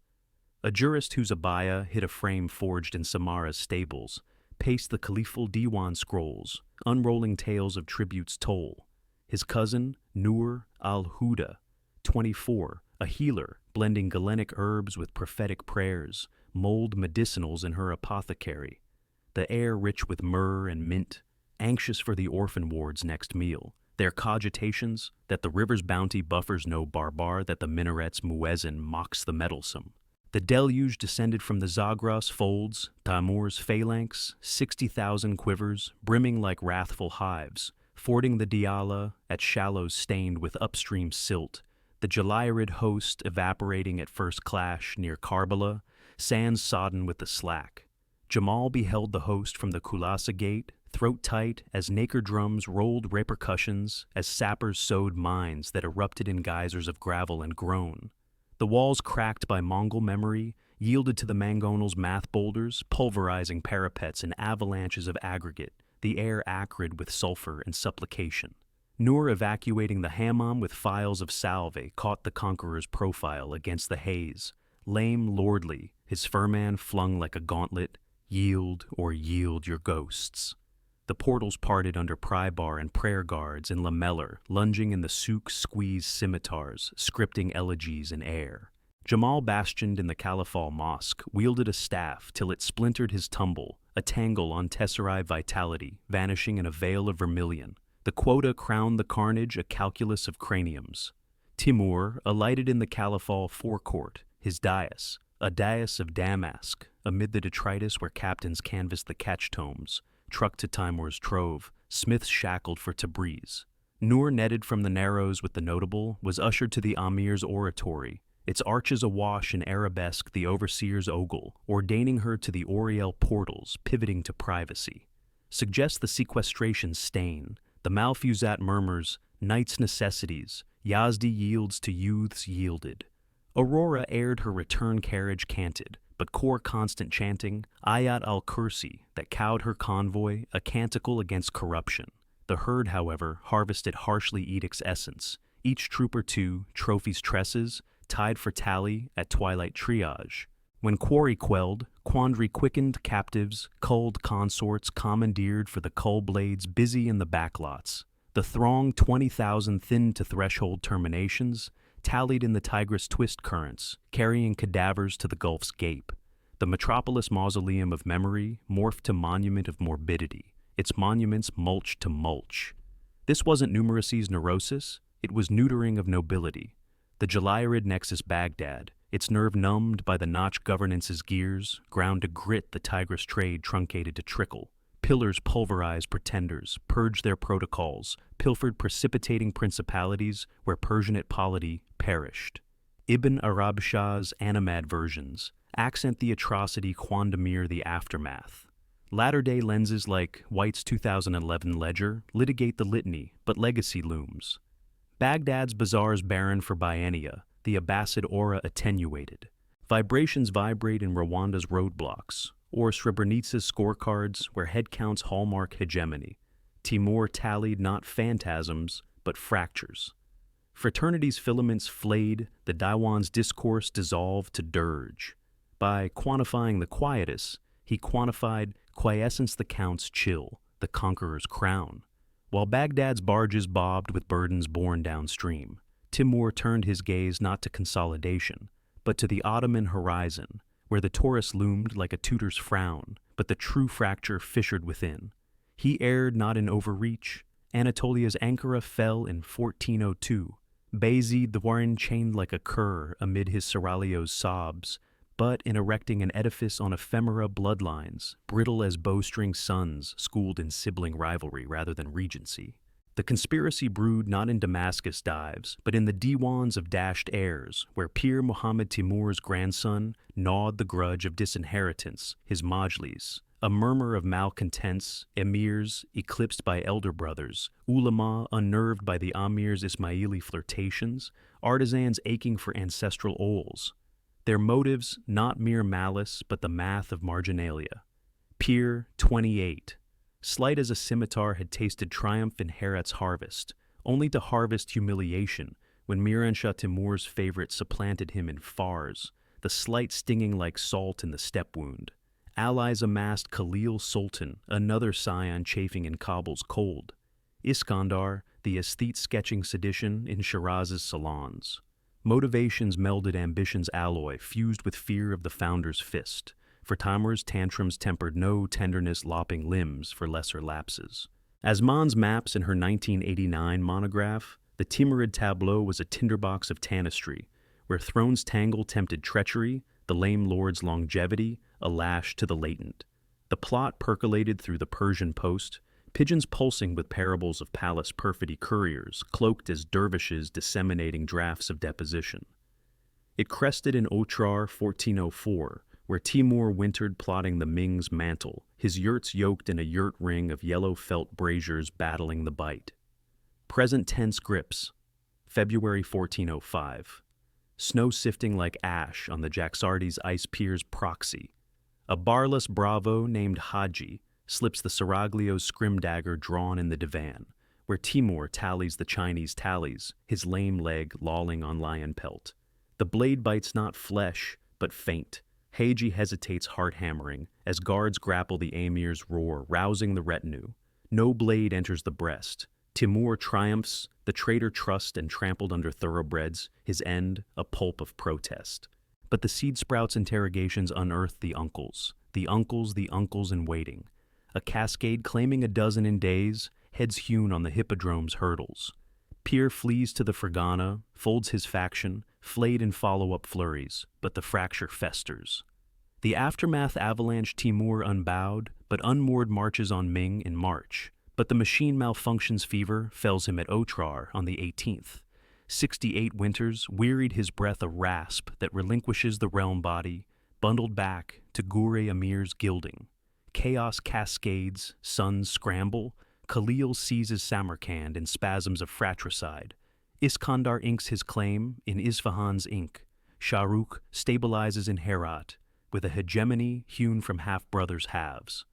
A jurist whose abaya hid a frame forged in Samara's stables, paced the caliphal diwan scrolls, unrolling tales of tributes toll. His cousin, Nur al-Huda, 24, a healer, blending Galenic herbs with prophetic prayers, mulled medicinals in her apothecary. The air rich with myrrh and mint, anxious for the orphan ward's next meal. Their cogitations, that the river's bounty buffers no barbar, that the minaret's muezzin mocks the meddlesome. The deluge descended from the Zagros folds, Timur's phalanx, 60,000 quivers, brimming like wrathful hives, fording the Diyala at shallows stained with upstream silt, the Jalayirid host evaporating at first clash near Karbala, sands sodden with the slack. Jamal beheld the host from the Kulasa gate, throat tight as Naker drums rolled repercussions, as sappers sowed mines that erupted in geysers of gravel and groan. The walls cracked by Mongol memory yielded to the Mangonel's math boulders, pulverizing parapets in avalanches of aggregate, the air acrid with sulfur and supplication. Nur evacuating the hammam with files of salve caught the conqueror's profile against the haze, lame lordly, his firman flung like a gauntlet, yield or yield your ghosts. The portals parted under pry bar and prayer guards in lamellar, lunging in the souk squeezed scimitars, scripting elegies in air. Jamal bastioned in the Caliphal Mosque, wielded a staff till it splintered his tumble, a tangle on Tesserae vitality, vanishing in a veil of vermilion. The quota crowned the carnage a calculus of craniums. Timur alighted in the Caliphal forecourt, his dais, a dais of damask, amid the detritus where captains canvassed the catch tomes, trucked to Timur's trove, smiths shackled for Tabriz. Nur, netted from the narrows with the notable, was ushered to the Amir's oratory, its arches awash in arabesque the overseer's ogle, ordaining her to the oriel portals, pivoting to privacy. suggests the sequestration stain. The Malfuzat murmurs, night's necessities, Yazdi yields to youths yielded. Aurora aired her return carriage canted, but core constant chanting, Ayat al-Kursi, that cowed her convoy, a canticle against corruption. The herd, however, harvested harshly edict's essence. Each trooper too, trophies tresses, tied for tally at twilight triage. When quarry quelled, quandary quickened captives, culled consorts commandeered for the cull blades busy in the backlots. The throng 20,000 thinned to threshold terminations, tallied in the Tigris twist currents, carrying cadavers to the Gulf's gape. The metropolis mausoleum of memory morphed to monument of morbidity, its monuments mulched to mulch. This wasn't numeracy's neurosis, it was neutering of nobility. The Jalayirid nexus Baghdad, its nerve numbed by the notch governance's gears, ground to grit the Tigris trade truncated to trickle. Pillars pulverized pretenders, purged their protocols, pilfered precipitating principalities where Persianate polity perished. Ibn Arab Shah's animad versions accent the atrocity quandamere the aftermath. Latter-day lenses like White's 2011 ledger litigate the litany, but legacy looms. Baghdad's bazaars barren for biennia, the Abbasid aura attenuated. Vibrations vibrate in Rwanda's roadblocks, or Srebrenitsa's scorecards where headcounts hallmark hegemony. Timur tallied not phantasms, but fractures. Fraternity's filaments flayed, the Diwan's discourse dissolved to dirge. By quantifying the quietus, he quantified quiescence the count's chill, the conqueror's crown. While Baghdad's barges bobbed with burdens borne downstream, Timur turned his gaze not to consolidation, but to the Ottoman horizon, where the Taurus loomed like a tutor's frown, but the true fracture fissured within. He erred not in overreach. Anatolia's Ankara fell in 1402. Bayezid the Warren chained like a cur amid his seraglio's sobs, but in erecting an edifice on ephemera bloodlines, brittle as bowstring sons schooled in sibling rivalry rather than regency. The conspiracy brewed not in Damascus dives, but in the diwans of dashed heirs, where Pir Muhammad Timur's grandson gnawed the grudge of disinheritance, his majlis, a murmur of malcontents, emirs eclipsed by elder brothers, ulama unnerved by the amir's Ismaili flirtations, artisans aching for ancestral oles. Their motives not mere malice, but the math of marginalia. Pir 28. Slight as a scimitar had tasted triumph in Herat's harvest, only to harvest humiliation when Miran-Shah Timur's favorite supplanted him in fars, the slight stinging like salt in the step wound. Allies amassed Khalil Sultan, another scion chafing in Kabul's cold. Iskandar, the aesthete sketching sedition in Shiraz's salons. Motivations melded ambition's alloy, fused with fear of the founder's fist. For Timur's tantrums tempered no tenderness lopping limbs for lesser lapses. As Mons maps in her 1989 monograph, the Timurid tableau was a tinderbox of tanistry, where thrones tangle tempted treachery, the lame lord's longevity, a lash to the latent. The plot percolated through the Persian post, pigeons pulsing with parables of palace perfidy couriers, cloaked as dervishes disseminating drafts of deposition. It crested in Otrar 1404, where Timur wintered plotting the Ming's mantle, his yurts yoked in a yurt ring of yellow felt braziers battling the bite. Present tense grips, February 1405. Snow sifting like ash on the Jaxartes ice pier's proxy. A barless bravo named Haji slips the seraglio's scrim dagger drawn in the divan, where Timur tallies the Chinese tallies, his lame leg lolling on lion pelt. The blade bites not flesh, but faint. Haji hesitates heart-hammering as guards grapple the emir's roar, rousing the retinue. No blade enters the breast. Timur triumphs, the traitor trussed and trampled under thoroughbreds, his end a pulp of protest. But the seed sprout's interrogations unearth the uncles in waiting. A cascade claiming a dozen in days, heads hewn on the hippodrome's hurdles. Pir flees to the Fergana, folds his faction, flayed in follow-up flurries, but the fracture festers. The aftermath avalanche Timur unbowed, but unmoored marches on Ming in March. But the machine malfunctions fever fells him at Otrar on the 18th. 68 winters wearied his breath a rasp that relinquishes the realm body, bundled back to Gure Amir's gilding. Chaos cascades, suns scramble. Khalil seizes Samarkand in spasms of fratricide. Iskandar inks his claim in Isfahan's ink. Shahrukh stabilizes in Herat, with a hegemony hewn from half-brothers' halves.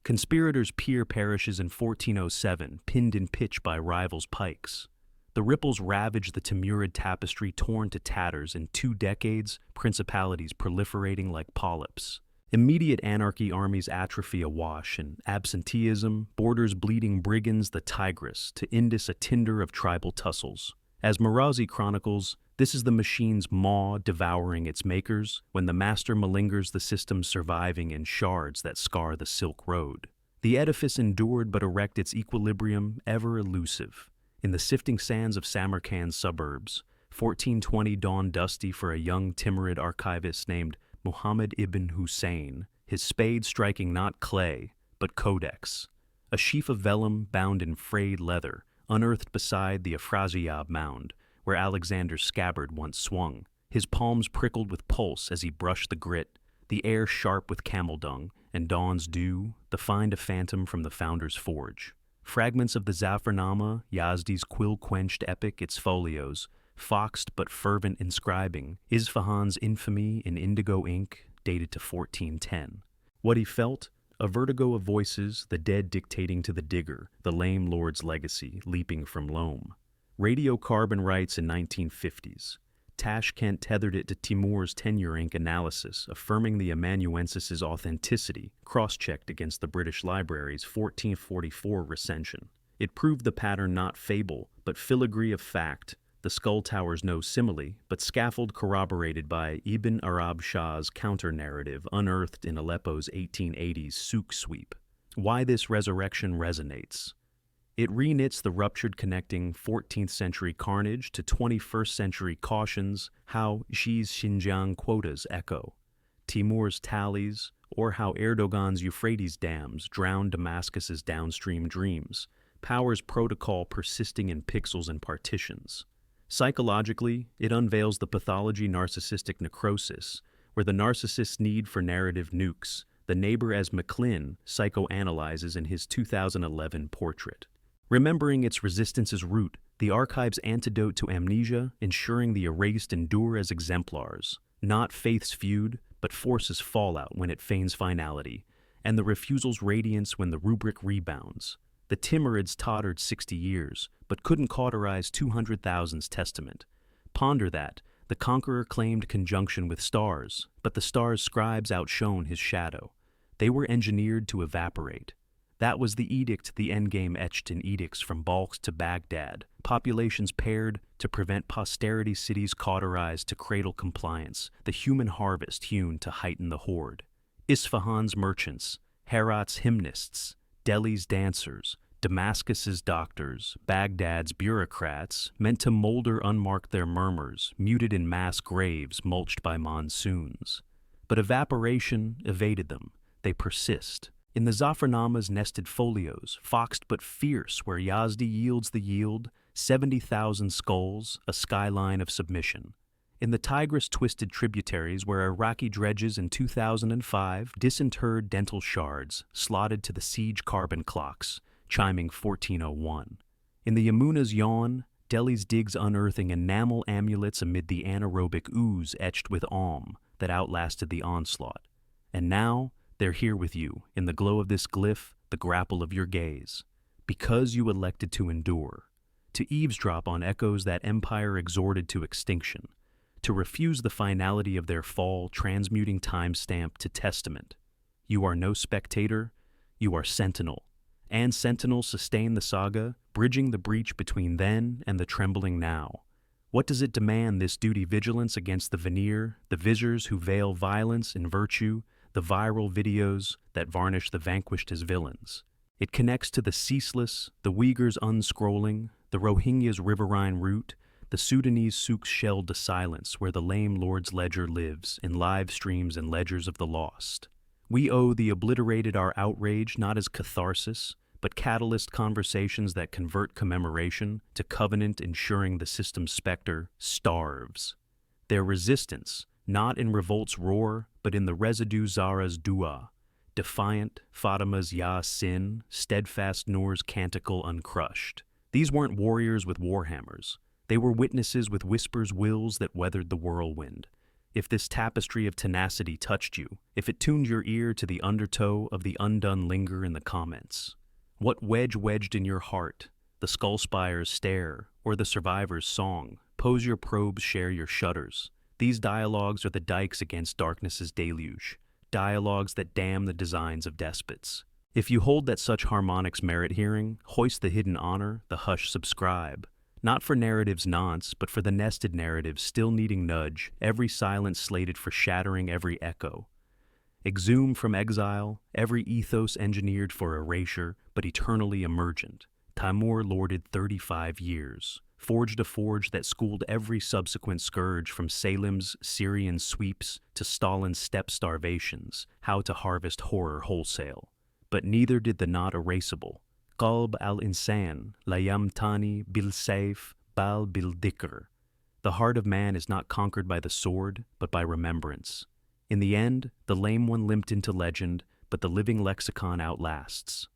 Conspirators' peer perishes in 1407, pinned in pitch by rivals' pikes. The ripples ravage the Timurid tapestry, torn to tatters. In 2 decades, principalities proliferating like polyps. Immediate anarchy armies atrophy awash, and absenteeism borders bleeding brigands the Tigris, to Indus a tinder of tribal tussles. As Marazi chronicles, this is the machine's maw devouring its makers, when the master malingers the system, surviving in shards that scar the Silk Road. The edifice endured but erect its equilibrium, ever elusive. In the sifting sands of Samarkand's suburbs, 1420 dawned dusty for a young Timurid archivist named Muhammad ibn Hussein, his spade striking not clay, but codex. A sheaf of vellum bound in frayed leather, unearthed beside the Afrasiab mound, where Alexander's scabbard once swung. His palms prickled with pulse as he brushed the grit, the air sharp with camel dung, and dawn's dew, the find a phantom from the founder's forge. Fragments of the Zafarnama, Yazdi's quill-quenched epic, its folios, foxed but fervent inscribing, Isfahan's infamy in indigo ink, dated to 1410. What he felt? A vertigo of voices, the dead dictating to the digger, the lame lord's legacy, leaping from loam. Radiocarbon writes in 1950s. Tashkent tethered it to Timur's tenure ink analysis, affirming the amanuensis's authenticity, cross-checked against the British Library's 1444 recension. It proved the pattern not fable, but filigree of fact. The skull tower's no simile, but scaffold corroborated by Ibn Arab Shah's counter-narrative unearthed in Aleppo's 1880s souk sweep. Why this resurrection resonates. It reknits the ruptured connecting 14th century carnage to 21st century cautions, how Xi's Xinjiang quotas echo, Timur's tallies, or how Erdogan's Euphrates dams drown Damascus's downstream dreams, power's protocol persisting in pixels and partitions. Psychologically, it unveils the pathology narcissistic necrosis, where the narcissist's need for narrative nukes, the neighbor as McLean psychoanalyzes in his 2011 portrait. Remembering its resistance's root, the archive's antidote to amnesia, ensuring the erased endure as exemplars, not faith's feud, but force's fallout when it feigns finality, and the refusal's radiance when the rubric rebounds. The Timurids tottered 60 years, but couldn't cauterize 200,000's testament. Ponder that. The conqueror claimed conjunction with stars, but the stars' scribes outshone his shadow. They were engineered to evaporate. That was the edict, the endgame etched in edicts from Balkh to Baghdad, populations paired to prevent posterity, cities cauterized to cradle compliance, the human harvest hewn to heighten the horde. Isfahan's merchants, Herat's hymnists, Delhi's dancers, Damascus's doctors, Baghdad's bureaucrats, meant to molder unmarked their murmurs, muted in mass graves mulched by monsoons. But evaporation evaded them. They persist. In the Zafarnama's nested folios, foxed but fierce where Yazdi yields the yield, 70,000 skulls, a skyline of submission. In the Tigris twisted tributaries where Iraqi dredges in 2005 disinterred dental shards, slotted to the siege carbon clocks, chiming 1401. In the Yamuna's yawn, Delhi's digs unearthing enamel amulets amid the anaerobic ooze etched with alm that outlasted the onslaught. And now, they're here with you, in the glow of this glyph, the grapple of your gaze. Because you elected to endure, to eavesdrop on echoes that empire exhorted to extinction, to refuse the finality of their fall, transmuting timestamp to testament. You are no spectator, you are sentinel. And sentinels sustain the saga, bridging the breach between then and the trembling now. What does it demand, this duty vigilance against the veneer, the visors who veil violence in virtue, the viral videos that varnish the vanquished as villains? It connects to the ceaseless, the Uyghurs unscrolling, the Rohingya's riverine route, the Sudanese souks shelled to silence where the lame lord's ledger lives in live streams and ledgers of the lost. We owe the obliterated our outrage not as catharsis, but catalyst conversations that convert commemoration to covenant, ensuring the system's specter starves. Their resistance, not in revolt's roar, but in the residue Zahra's dua, defiant, Fatima's Ya Sin, steadfast Noor's canticle uncrushed. These weren't warriors with warhammers. They were witnesses with whispers wills that weathered the whirlwind. If this tapestry of tenacity touched you, if it tuned your ear to the undertow of the undone, linger in the comments. What wedged in your heart? The skull spire's stare, or the survivor's song? Pose your probes, share your shudders. These dialogues are the dikes against darkness's deluge, dialogues that damn the designs of despots. If you hold that such harmonics merit hearing, hoist the hidden honor, the hush subscribe. Not for narrative's nonce, but for the nested narrative still needing nudge, every silence slated for shattering every echo. Exhumed from exile, every ethos engineered for erasure, but eternally emergent. Timur lorded 35 years, forged a forge that schooled every subsequent scourge from Salim's Syrian sweeps to Stalin's steppe starvations, how to harvest horror wholesale. But neither did the not erasable. Qalb al-insan, la yamtani bil-sayf, bal bil-dhikr. The heart of man is not conquered by the sword, but by remembrance. In the end, the lame one limped into legend, but the living lexicon outlasts.